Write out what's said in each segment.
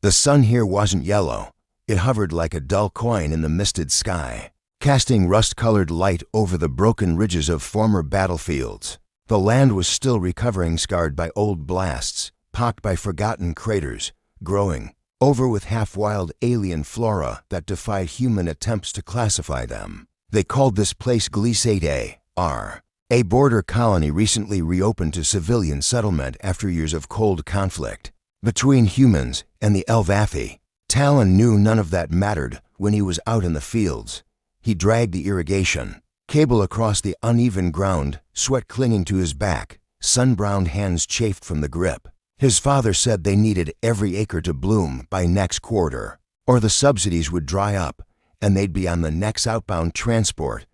The sun here wasn't yellow. It hovered like a dull coin in the misted sky, casting rust-colored light over the broken ridges of former battlefields. The land was still recovering, scarred by old blasts, pocked by forgotten craters, growing over with half-wild alien flora that defied human attempts to classify them. They called this place Glissade R, a border colony recently reopened to civilian settlement after years of cold conflict between humans and the Elvathi. Talon knew none of that mattered when he was out in the fields. He dragged the irrigation cable across the uneven ground, sweat clinging to his back, sun-browned hands chafed from the grip. His father said they needed every acre to bloom by next quarter, or the subsidies would dry up and they'd be on the next outbound transport.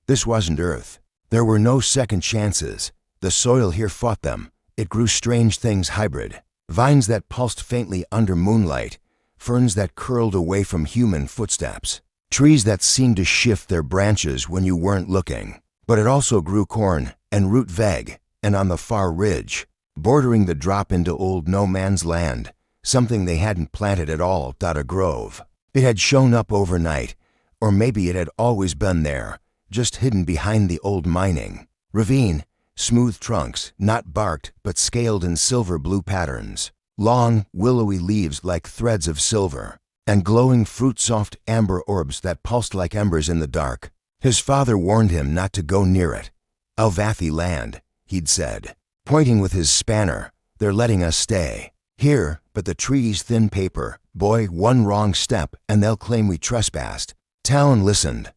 This wasn't Earth. There were no second chances. The soil here fought them. It grew strange things hybrid. Vines that pulsed faintly under moonlight, ferns that curled away from human footsteps, trees that seemed to shift their branches when you weren't looking. But it also grew corn and root veg, and on the far ridge, bordering the drop into old no-man's land, something they hadn't planted at all, a grove. It had shown up overnight, or maybe it had always been there, just hidden behind the old mining ravine. Smooth trunks, not barked but scaled in silver-blue patterns, long, willowy leaves like threads of silver, and glowing fruit-soft amber orbs that pulsed like embers in the dark. His father warned him not to go near it. Elvathi land, he'd said, pointing with his spanner. They're letting us stay here, but the treaty's thin paper. Boy, one wrong step and they'll claim we trespassed. Talon listened,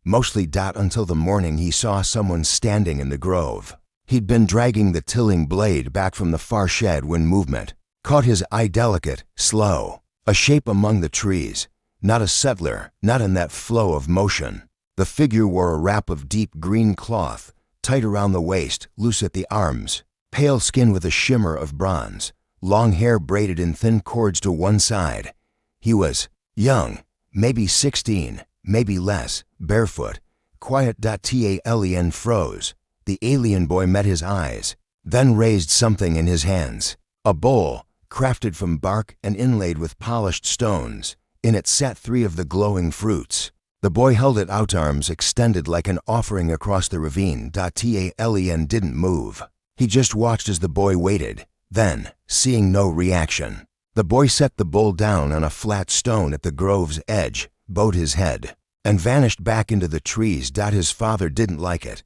mostly until the morning he saw someone standing in the grove. He'd been dragging the tilling blade back from the far shed when movement caught his eye, delicate, slow, a shape among the trees, not a settler, not in that flow of motion. The figure wore a wrap of deep green cloth, tight around the waist, loose at the arms, pale skin with a shimmer of bronze, long hair braided in thin cords to one side. He was young, maybe 16, maybe less, barefoot, quiet. Talon froze. The alien boy met his eyes, then raised something in his hands. A bowl, crafted from bark and inlaid with polished stones. In it sat 3 of the glowing fruits. The boy held it out, arms extended like an offering across the ravine. Talon didn't move. He just watched as the boy waited. Then, seeing no reaction, the boy set the bowl down on a flat stone at the grove's edge, bowed his head, and vanished back into the trees. His father didn't like it.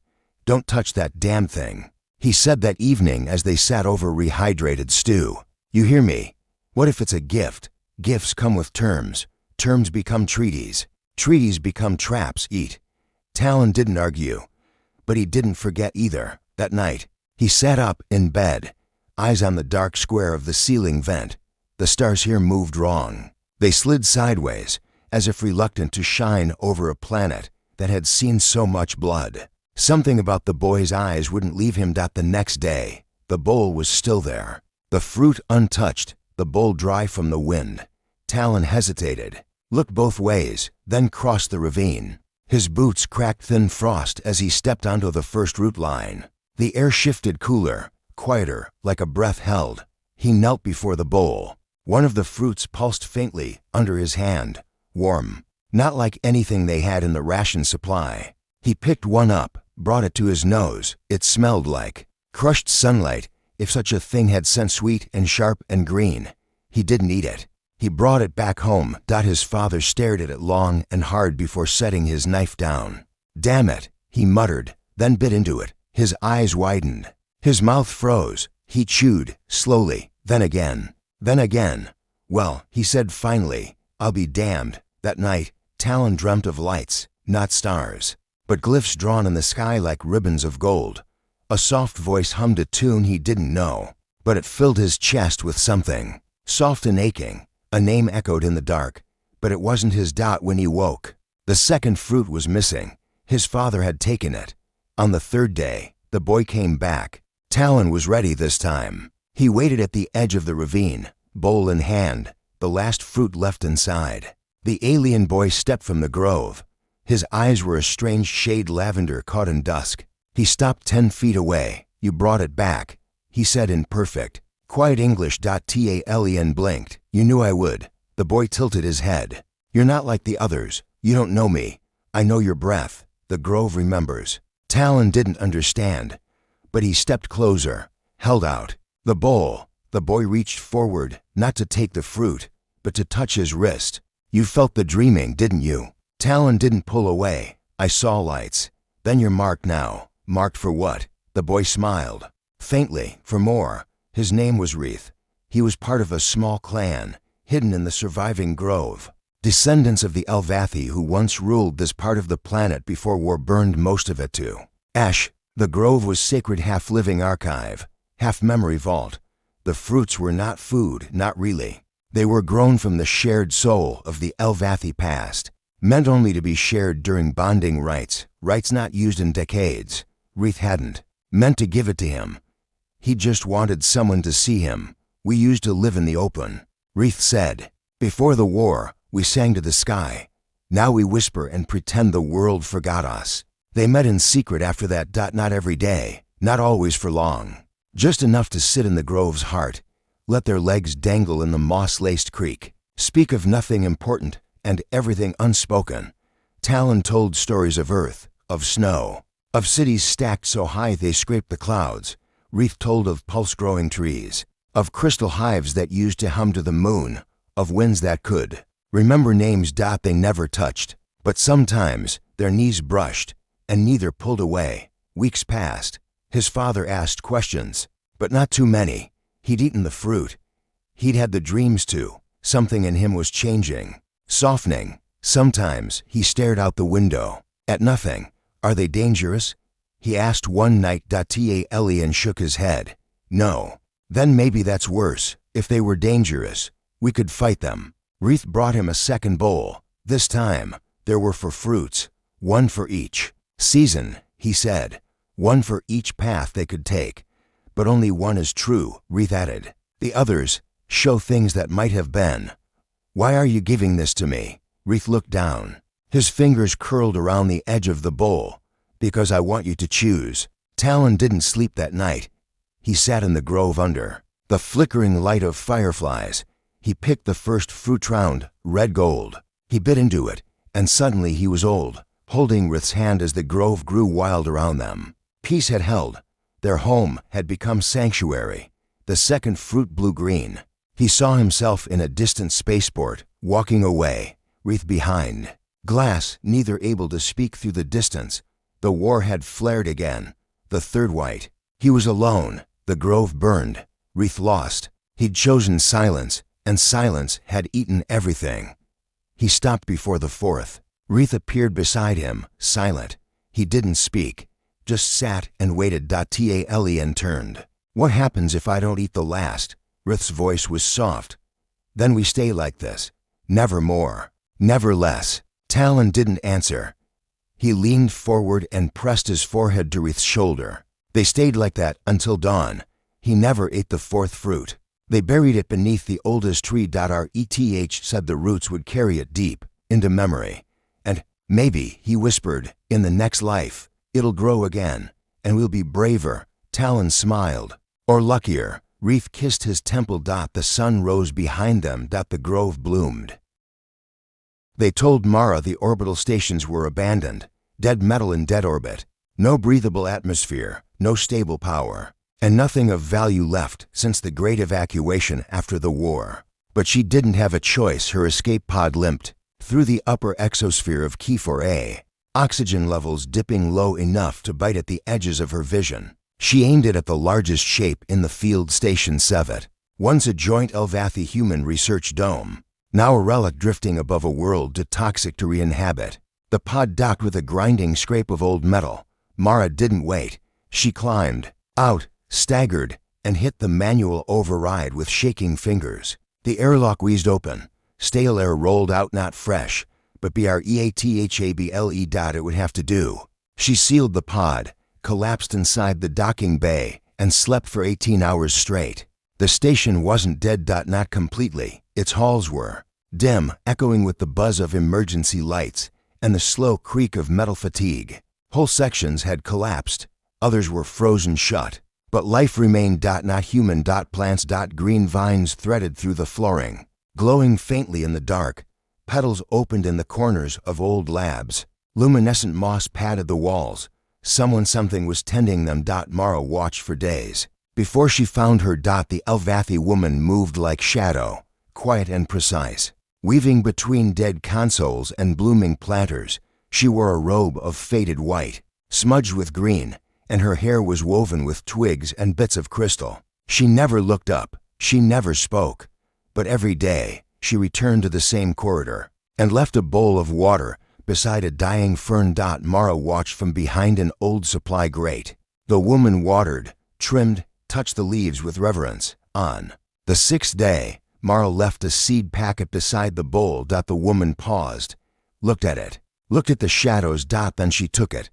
"Don't touch that damn thing," he said that evening as they sat over rehydrated stew. "You hear me? What if it's a gift? Gifts come with terms. Terms become treaties. Treaties become traps. Eat." Talon didn't argue, but he didn't forget either. That night, he sat up in bed, eyes on the dark square of the ceiling vent. The stars here moved wrong. They slid sideways, as if reluctant to shine over a planet that had seen so much blood. Something about the boy's eyes wouldn't leave him. The next day, the bowl was still there, the fruit untouched, the bowl dry from the wind. Talon hesitated, looked both ways, then crossed the ravine. His boots cracked thin frost as he stepped onto the first root line. The air shifted cooler, quieter, like a breath held. He knelt before the bowl. One of the fruits pulsed faintly under his hand, warm, not like anything they had in the ration supply. He picked one up, brought it to his nose. It smelled like crushed sunlight, if such a thing had scent, sweet and sharp and green. He didn't eat it. He brought it back home. His father stared at it long and hard before setting his knife down. "Damn it," he muttered, then bit into it. His eyes widened. His mouth froze. He chewed, slowly, then again. Then again. "Well," he said finally, "I'll be damned." That night, Talon dreamt of lights, not stars, but glyphs drawn in the sky like ribbons of gold. A soft voice hummed a tune he didn't know, but it filled his chest with something, soft and aching. A name echoed in the dark, but it wasn't his. When he woke, the second fruit was missing. His father had taken it. On the third day, the boy came back. Talon was ready this time. He waited at the edge of the ravine, bowl in hand, the last fruit left inside. The alien boy stepped from the grove. His eyes were a strange shade lavender caught in dusk. He stopped 10 feet away. "You brought it back," he said in perfect, quiet English. Talon blinked. "You knew I would. The boy tilted his head. You're not like the others. You don't know me. I know your breath. The grove remembers. Talon didn't understand, but he stepped closer, held out the bowl. The boy reached forward, not to take the fruit, but to touch his wrist. You felt the dreaming, didn't you? Talon didn't pull away. I saw lights. Then you're marked now. Marked for what? The boy smiled. Faintly, for more. His name was Wreath. He was part of a small clan, hidden in the surviving grove. Descendants of the Elvathi who once ruled this part of the planet before war burned most of it to ash. The grove was sacred half-living archive, half-memory vault. The fruits were not food, not really. They were grown from the shared soul of the Elvathi past, meant only to be shared during bonding rites, rites not used in decades. Wreath hadn't meant to give it to him. He just wanted someone to see him. We used to live in the open. Wreath said, before the war, we sang to the sky. Now we whisper and pretend the world forgot us. They met in secret after that. Not every day, not always for long. Just enough to sit in the grove's heart, let their legs dangle in the moss-laced creek, speak of nothing important and everything unspoken. Talon told stories of earth, of snow, of cities stacked so high they scraped the clouds. Wreath told of pulse-growing trees, of crystal hives that used to hum to the moon, of winds that could remember names. They never touched, but sometimes their knees brushed, and neither pulled away. Weeks passed. His father asked questions, but not too many. He'd eaten the fruit. He'd had the dreams too. Something in him was changing, softening. Sometimes he stared out the window, at nothing. Are they dangerous? He asked one night. And shook his head. No. Then maybe that's worse. If they were dangerous, we could fight them. Wreath brought him a second bowl. This time, there were 4 fruits, 1 for each season, he said. 1 for each path they could take. But only 1 is true, Wreath added. The others show things that might have been. Why are you giving this to me? Wreath looked down. His fingers curled around the edge of the bowl. Because I want you to choose. Talon didn't sleep that night. He sat in the grove under the flickering light of fireflies. He picked the first fruit round, red gold. He bit into it, and suddenly he was old, holding Wreath's hand as the grove grew wild around them. Peace had held. Their home had become sanctuary. The second fruit blue-green. He saw himself in a distant spaceport, walking away, Wreath behind. Glass, neither able to speak through the distance. The war had flared again. The third white. He was alone. The grove burned. Wreath lost. He'd chosen silence, and silence had eaten everything. He stopped before the 4th. Wreath appeared beside him, silent. He didn't speak, just sat and waited. Talon turned. What happens if I don't eat the last? Wreath's voice was soft. Then we stay like this. Never more. Never less. Talon didn't answer. He leaned forward and pressed his forehead to Wreath's shoulder. They stayed like that until dawn. He never ate the 4th fruit. They buried it beneath the oldest tree. Reth said the roots would carry it deep, into memory. And maybe, he whispered, in the next life, it'll grow again, and we'll be braver. Talon smiled. Or luckier. Wreath kissed his temple. The sun rose behind them. The grove bloomed. They told Mara the orbital stations were abandoned, dead metal in dead orbit, no breathable atmosphere, no stable power, and nothing of value left since the great evacuation after the war. But she didn't have a choice. Her escape pod limped through the upper exosphere of Key 4A, oxygen levels dipping low enough to bite at the edges of her vision. She aimed it at the largest shape in the field, Station 7, once a joint Elvathi human research dome. Now a relic drifting above a world too toxic to re-inhabit. The pod docked with a grinding scrape of old metal. Mara didn't wait. She climbed out, staggered, and hit the manual override with shaking fingers. The airlock wheezed open. Stale air rolled out, not fresh, but breathable. It would have to do. She sealed the pod, collapsed inside the docking bay, and slept for 18 hours straight. The station wasn't dead. Not completely. Its halls were dim, echoing with the buzz of emergency lights and the slow creak of metal fatigue. Whole sections had collapsed. Others were frozen shut. But life remained. Not human. Plants. Green vines threaded through the flooring. glowing faintly in the dark. Petals opened in the corners of old labs. Luminescent moss padded the walls. Something was tending them. Mara watched for days. Before she found her. The Elvathi woman moved like shadow, quiet and precise. Weaving between dead consoles and blooming planters, she wore a robe of faded white, smudged with green, and her hair was woven with twigs and bits of crystal. She never looked up, she never spoke, but every day she returned to the same corridor and left a bowl of water beside a dying fern. Mara watched from behind an old supply grate. The woman watered, trimmed, touched the leaves with reverence. On the 6th day, Mara left a seed packet beside the bowl. The woman paused, looked at it, looked at the shadows. Then she took it.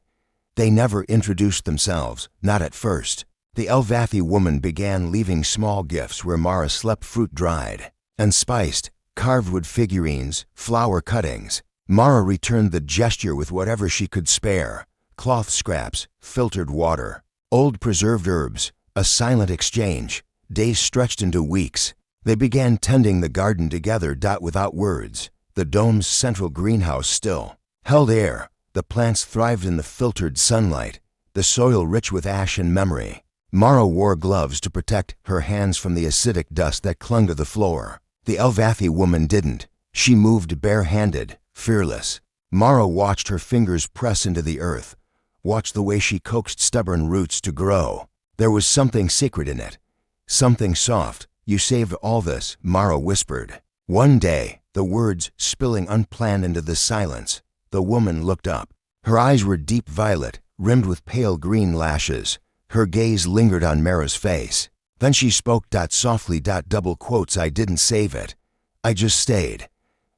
They never introduced themselves, not at first. The Elvathi woman began leaving small gifts where Mara slept, fruit dried and spiced, carved wood figurines, flower cuttings. Mara returned the gesture with whatever she could spare: cloth scraps, filtered water, old preserved herbs. A silent exchange. Days stretched into weeks. They began tending the garden together. Without words. The dome's central greenhouse still held air. The plants thrived in the filtered sunlight, the soil rich with ash and memory. Mara wore gloves to protect her hands from the acidic dust that clung to the floor. The Elvathi woman didn't. She moved bare-handed, fearless. Mara watched her fingers press into the earth, watched the way she coaxed stubborn roots to grow. There was something secret in it, something soft. "You saved all this," Mara whispered. One day, the words spilling unplanned into the silence, the woman looked up. Her eyes were deep violet, rimmed with pale green lashes. Her gaze lingered on Mara's face. Then she spoke. Softly. Double quotes. "I didn't save it. I just stayed."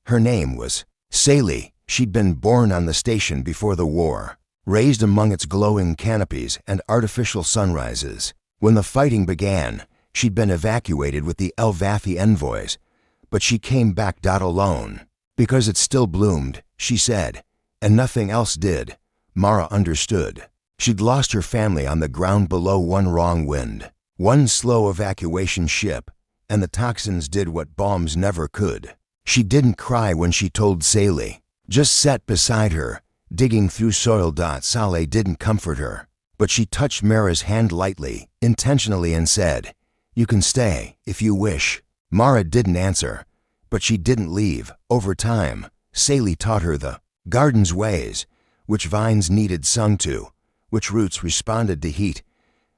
Her name was Sali. She'd been born on the station before the war, raised among its glowing canopies and artificial sunrises. When the fighting began, she'd been evacuated with the Elvathi envoys, but she came back alone. "Because it still bloomed," she said, "and nothing else did." Mara understood. She'd lost her family on the ground below. One wrong wind, one slow evacuation ship, and the toxins did what bombs never could. She didn't cry when she told Sali, just sat beside her, digging through soil. Saleh didn't comfort her, but she touched Mara's hand lightly, intentionally, and said, "You can stay, if you wish." Mara didn't answer, but she didn't leave. Over time, Sali taught her the garden's ways, which vines needed sung to, which roots responded to heat,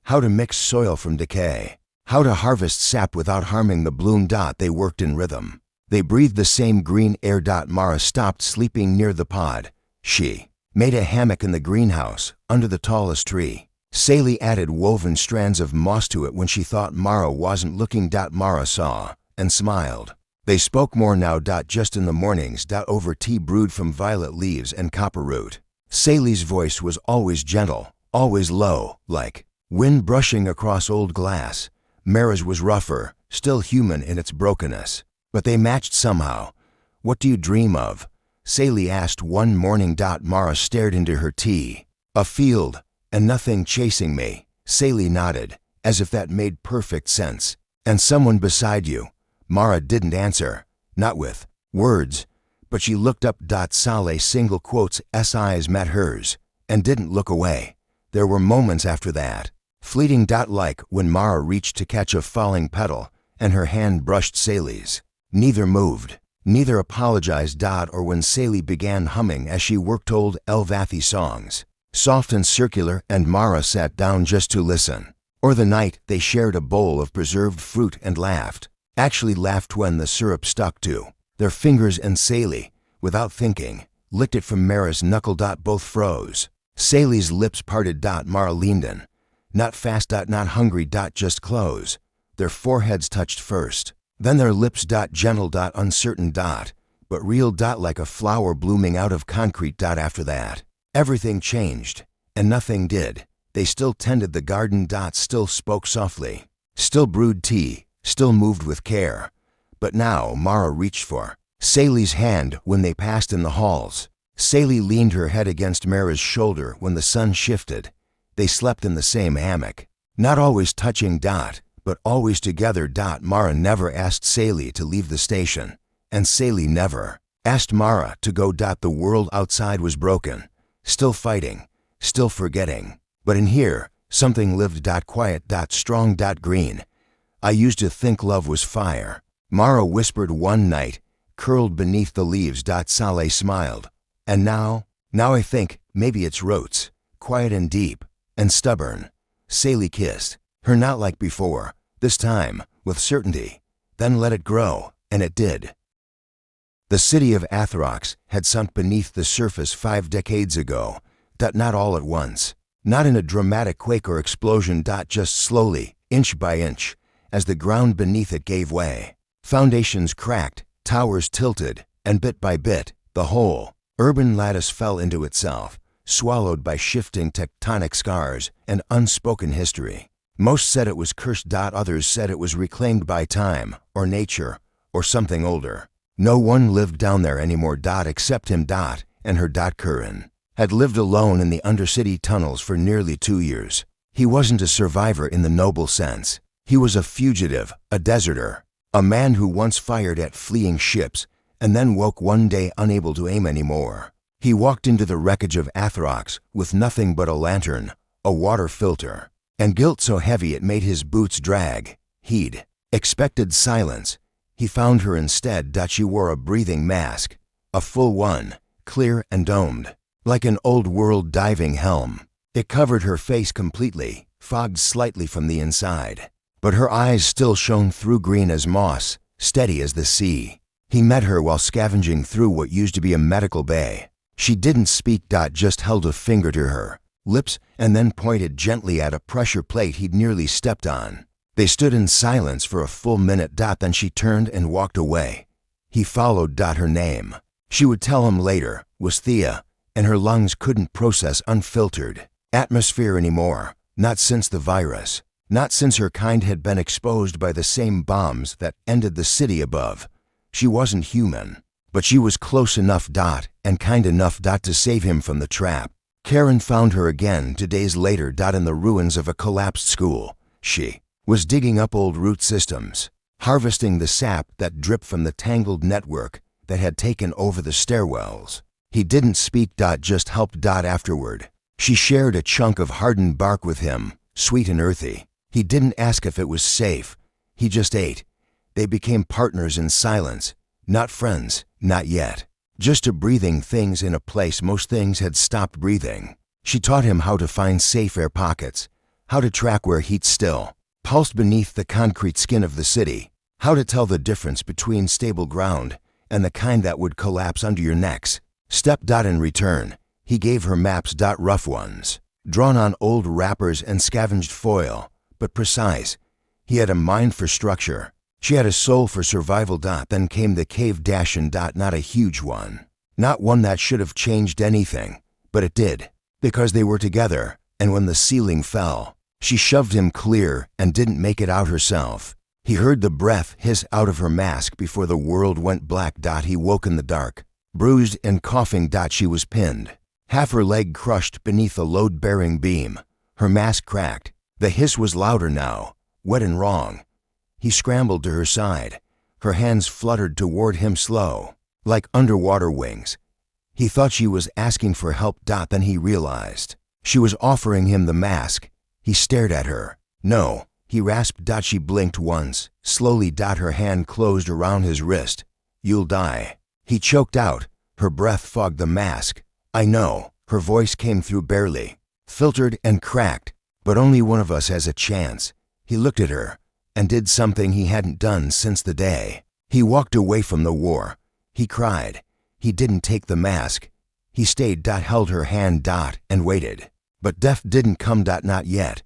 how to mix soil from decay, how to harvest sap without harming the bloom. They worked in rhythm. They breathed the same green air. Mara stopped sleeping near the pod. She made a hammock in the greenhouse, under the tallest tree. Sali added woven strands of moss to it when she thought Mara wasn't looking. Mara saw and smiled. They spoke more now. Just in the mornings. Over tea brewed from violet leaves and copper root. Sali's voice was always gentle, always low, like wind brushing across old glass. Mara's was rougher, still human in its brokenness, but they matched somehow. "What do you dream of?" Sali asked one morning. Mara stared into her tea. "A field, and nothing chasing me." Sali nodded, as if that made perfect sense. "And someone beside you." Mara didn't answer, not with words, but she looked up. Saleh single quotes. Eyes met hers, and didn't look away. There were moments after that, fleeting. Like when Mara reached to catch a falling petal, and her hand brushed Sali's. Neither moved. Neither apologized. Or when Sali began humming as she worked old Elvathi songs, soft and circular, and Mara sat down just to listen. Or the night they shared a bowl of preserved fruit and laughed, actually laughed when the syrup stuck to their fingers, and Sali, without thinking, licked it from Mara's knuckle. Both froze. Sali's lips parted. Mara leaned in. Not fast. Not hungry. Just close. Their foreheads touched first. Then their lips. Gentle. Uncertain. But real. Like a flower blooming out of concrete. After that, everything changed, and nothing did. They still tended the garden. Still spoke softly. Still brewed tea. Still moved with care. But now Mara reached for Sali's hand when they passed in the halls. Sali leaned her head against Mara's shoulder when the sun shifted. They slept in the same hammock, not always touching. but always together. Mara never asked Sally to leave the station, and Sally never asked Mara to go. The world outside was broken, still fighting, still forgetting. But in here, something lived. Quiet, strong, green. I used to think love was fire, Mara whispered one night, curled beneath the leaves. Sally smiled. And now I think maybe it's roots, quiet and deep and stubborn. Sally kissed her, not like before, this time with certainty, then let it grow, and it did. The city of Athrox had sunk beneath the surface 5 decades ago. Not all at once, not in a dramatic quake or explosion. Just slowly, inch by inch, as the ground beneath it gave way. Foundations cracked, towers tilted, and bit by bit, the whole urban lattice fell into itself, swallowed by shifting tectonic scars and unspoken history. Most said it was cursed. Others said it was reclaimed by time, or nature, or something older. No one lived down there anymore. Except him. And her. Curran had lived alone in the undercity tunnels for nearly 2 years. He wasn't a survivor in the noble sense. He was a fugitive, a deserter, a man who once fired at fleeing ships and then woke one day unable to aim anymore. He walked into the wreckage of Athrox with nothing but a lantern, a water filter, and guilt so heavy it made his boots drag. He'd expected silence. He found her instead. She wore a breathing mask, a full one, clear and domed, like an old-world diving helm. It covered her face completely, fogged slightly from the inside. But her eyes still shone through, green as moss, steady as the sea. He met her while scavenging through what used to be a medical bay. She didn't speak. Just held a finger to her lips and then pointed gently at a pressure plate he'd nearly stepped on. They stood in silence for a full minute. Then she turned and walked away. He followed. Her name, she would tell him later, was Thea, and her lungs couldn't process unfiltered atmosphere anymore. Not since the virus. Not since her kind had been exposed by the same bombs that ended the city above. She wasn't human, but she was close enough. And kind enough. To save him from the trap. Karen found her again 2 days later. In the ruins of a collapsed school. She was digging up old root systems, harvesting the sap that dripped from the tangled network that had taken over the stairwells. He didn't speak. Just helped. Afterward, she shared a chunk of hardened bark with him, sweet and earthy. He didn't ask if it was safe. He just ate. They became partners in silence. Not friends, not yet. Just breathing things in a place most things had stopped breathing. She taught him how to find safe air pockets, how to track where heat still pulsed beneath the concrete skin of the city, how to tell the difference between stable ground and the kind that would collapse under your necks. Step. In return, he gave her maps. Rough ones, drawn on old wrappers and scavenged foil, but precise. He had a mind for structure. She had a soul for survival. Then came the cave. Not a huge one. Not one that should have changed anything, but it did, because they were together, and when the ceiling fell, she shoved him clear and didn't make it out herself. He heard the breath hiss out of her mask before the world went black. He woke in the dark, bruised and coughing. She was pinned, half her leg crushed beneath a load-bearing beam. Her mask cracked. The hiss was louder now, wet and wrong. He scrambled to her side. Her hands fluttered toward him slow, like underwater wings. He thought she was asking for help. Then he realized she was offering him the mask. He stared at her. No, he rasped. She blinked once, slowly. Her hand closed around his wrist. You'll die. He choked out. Her breath fogged the mask. I know. Her voice came through barely, filtered and cracked. But only one of us has a chance. He looked at her and did something he hadn't done since the day he walked away from the war. He cried. He didn't take the mask. He stayed. Held her hand. And waited. But death didn't come. Not yet.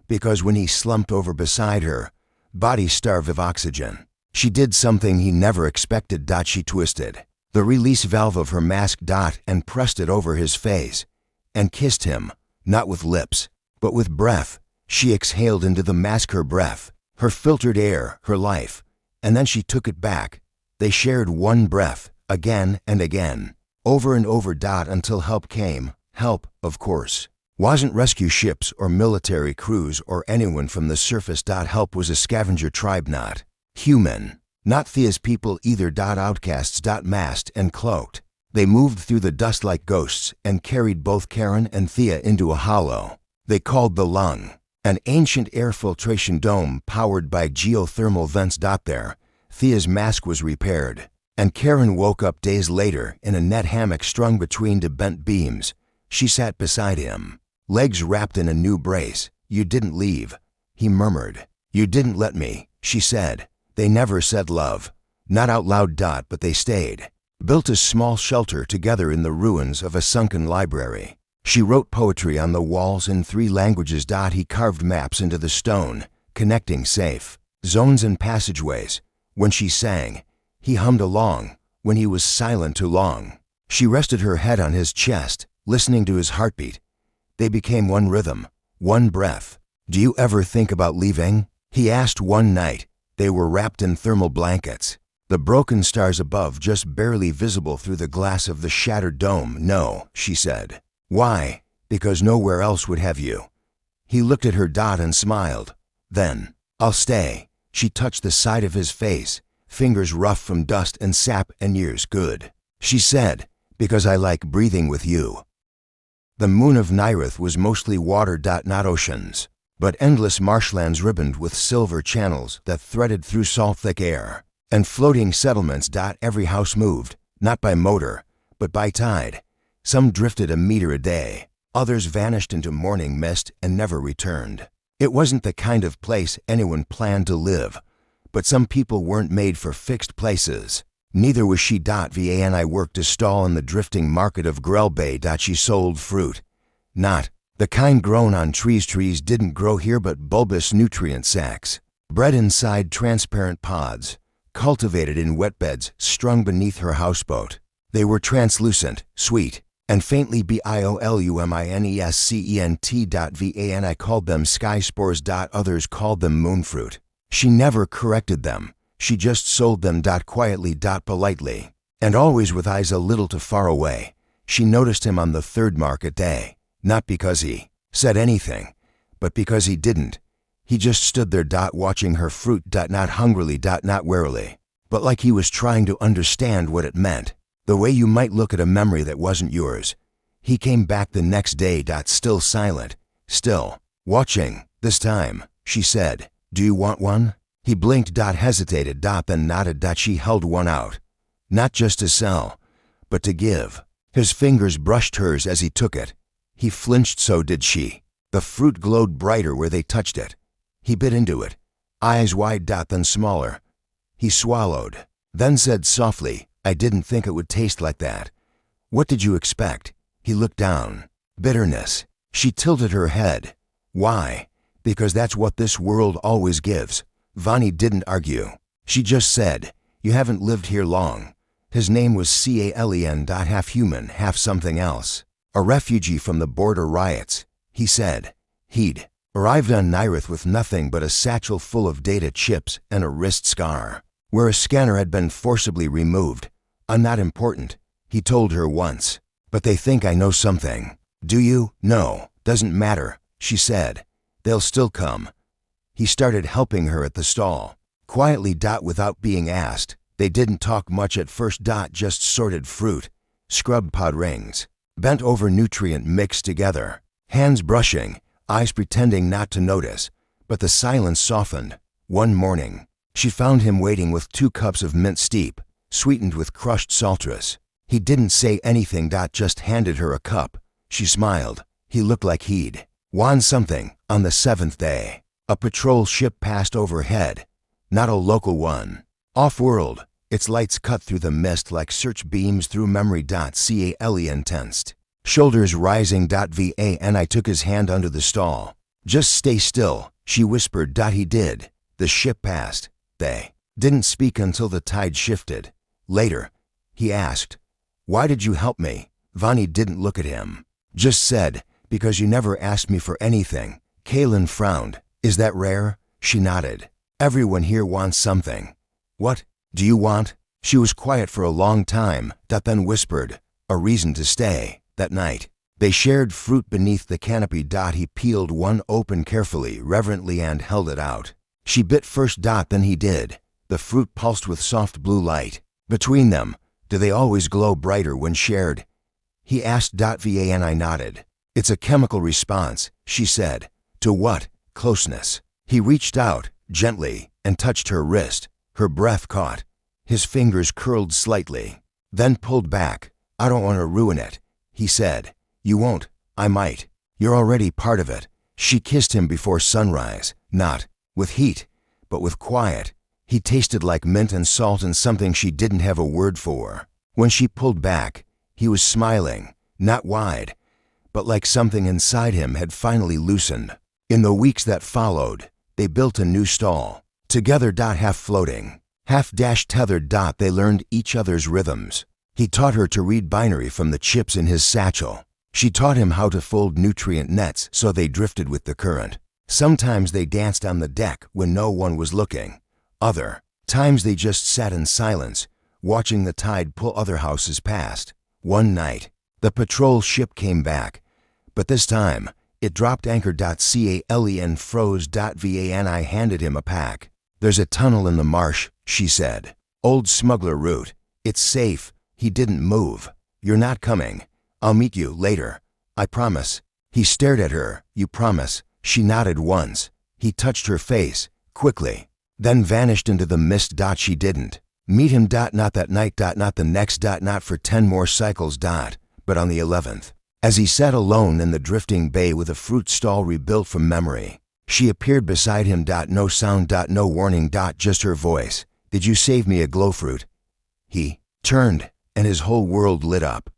Because when he slumped over beside her, body starved of oxygen, she did something he never expected. She twisted the release valve of her mask. And pressed it over his face and kissed him, not with lips, but with breath. She exhaled into the mask her breath, her filtered air, her life, and then she took it back. They shared one breath, again and again, over and over. Until help came. Help, of course. Wasn't rescue ships or military crews or anyone from the surface. Help was a scavenger tribe, not human. Not Thea's people either. Outcasts. Masked and cloaked. They moved through the dust like ghosts and carried both Karen and Thea into a hollow they called the lung, an ancient air filtration dome powered by geothermal vents. There, Thea's mask was repaired, and Karen woke up days later in a net hammock strung between two bent beams. She sat beside him, legs wrapped in a new brace. "You didn't leave," he murmured. "You didn't let me," she said. "They never said love. Not out loud. But they stayed. Built a small shelter together in the ruins of a sunken library. She wrote poetry on the walls in 3 languages. He carved maps into the stone, connecting safe zones and passageways. When she sang, he hummed along. When he was silent too long, she rested her head on his chest, listening to his heartbeat. They became one rhythm, one breath. "Do you ever think about leaving?" he asked one night. They were wrapped in thermal blankets, the broken stars above just barely visible through the glass of the shattered dome. "No," she said. "Why?" "Because nowhere else would have you." He looked at her. And smiled. "Then, I'll stay." She touched the side of his face, fingers rough from dust and sap and years. "Good," she said, "because I like breathing with you." The moon of Nirith was mostly water. Not oceans, but endless marshlands ribboned with silver channels that threaded through salt thick air, and floating settlements. Every house moved, not by motor, but by tide. Some drifted a meter a day, others vanished into morning mist and never returned. It wasn't the kind of place anyone planned to live, but some people weren't made for fixed places. Neither was she. Van worked a stall in the drifting market of Grell Bay. She sold fruit. Not the kind grown on trees. Trees didn't grow here, but bulbous nutrient sacs, bred inside transparent pods, cultivated in wet beds strung beneath her houseboat. They were translucent, sweet, and faintly bioluminescent. Van called them sky spores. Others called them moonfruit. She never corrected them. She just sold them. Quietly. Politely, and always with eyes a little too far away. She noticed him on the 3rd market day, not because he said anything, but because he didn't. He just stood there. Watching her fruit. Not hungrily. Not warily, but like he was trying to understand what it meant. The way you might look at a memory that wasn't yours. He came back the next day. Still silent, still watching. "This time," she said, "do you want one?" He blinked. Hesitated. Then nodded. She held one out, not just to sell, but to give. His fingers brushed hers as he took it. He flinched. So did she. The fruit glowed brighter where they touched it. He bit into it, eyes wide. Then smaller. He swallowed, then said softly, "I didn't think it would taste like that." "What did you expect?" He looked down. "Bitterness." She tilted her head. "Why?" "Because that's what this world always gives." Vani didn't argue. She just said, "You haven't lived here long." His name was Calen. Half human, half something else. A refugee from the border riots, he said. He'd arrived on Nirith with nothing but a satchel full of data chips and a wrist scar, where a scanner had been forcibly removed. "I'm not important," he told her once. "But they think I know something." "Do you?" "No, doesn't matter," she said. "They'll still come." He started helping her at the stall, quietly. Without being asked. They didn't talk much at first. Just sorted fruit, scrubbed pod rings, bent over nutrient mixed together, hands brushing, eyes pretending not to notice. But the silence softened. One morning, she found him waiting with 2 cups of mint steep, sweetened with crushed saltrus. He didn't say anything. Just handed her a cup. She smiled. He looked like he'd won something. On the 7th day, a patrol ship passed overhead. Not a local one. Off-world, its lights cut through the mist like search beams through memory. Calen tensed, shoulders rising. Van took his hand under the stall. "Just stay still," she whispered. He did. The ship passed. They didn't speak until the tide shifted. Later, he asked, "Why did you help me?" Vani didn't look at him. Just said, "Because you never asked me for anything." Calen frowned. "Is that rare?" She nodded. "Everyone here wants something." "What do you want?" She was quiet for a long time. Then whispered, "A reason to stay." That night, They shared fruit beneath the canopy. He peeled one open carefully, reverently, and held it out. She bit first. Then he did. The fruit pulsed with soft blue light. Between them, do they always glow brighter when shared? He asked. Van nodded. It's a chemical response, she said. To what? Closeness. He reached out, gently, and touched her wrist. Her breath caught. His fingers curled slightly, then pulled back. I don't want to ruin it, he said. You won't. I might. You're already part of it. She kissed him before sunrise, not with heat, but with quiet. He tasted like mint and salt and something she didn't have a word for. When she pulled back, he was smiling, not wide, but like something inside him had finally loosened. In the weeks that followed, they built a new stall. Together. Half floating, half tethered. They learned each other's rhythms. He taught her to read binary from the chips in his satchel. She taught him how to fold nutrient nets so they drifted with the current. Sometimes they danced on the deck when no one was looking. Other times they just sat in silence, watching the tide pull other houses past. One night, the patrol ship came back, but this time, it dropped anchor. Calen froze. Van handed him a pack. There's a tunnel in the marsh, she said. Old smuggler route. It's safe. He didn't move. You're not coming. I'll meet you later. I promise. He stared at her. You promise? She nodded once. He touched her face, quickly, then vanished into the mist. She didn't meet him. Not that night. Not the next. Not for 10 more cycles. But on the 11th, as he sat alone in the drifting bay with a fruit stall rebuilt from memory, she appeared beside him. No sound. No warning. Just her voice. Did you save me a glowfruit? He turned, and his whole world lit up.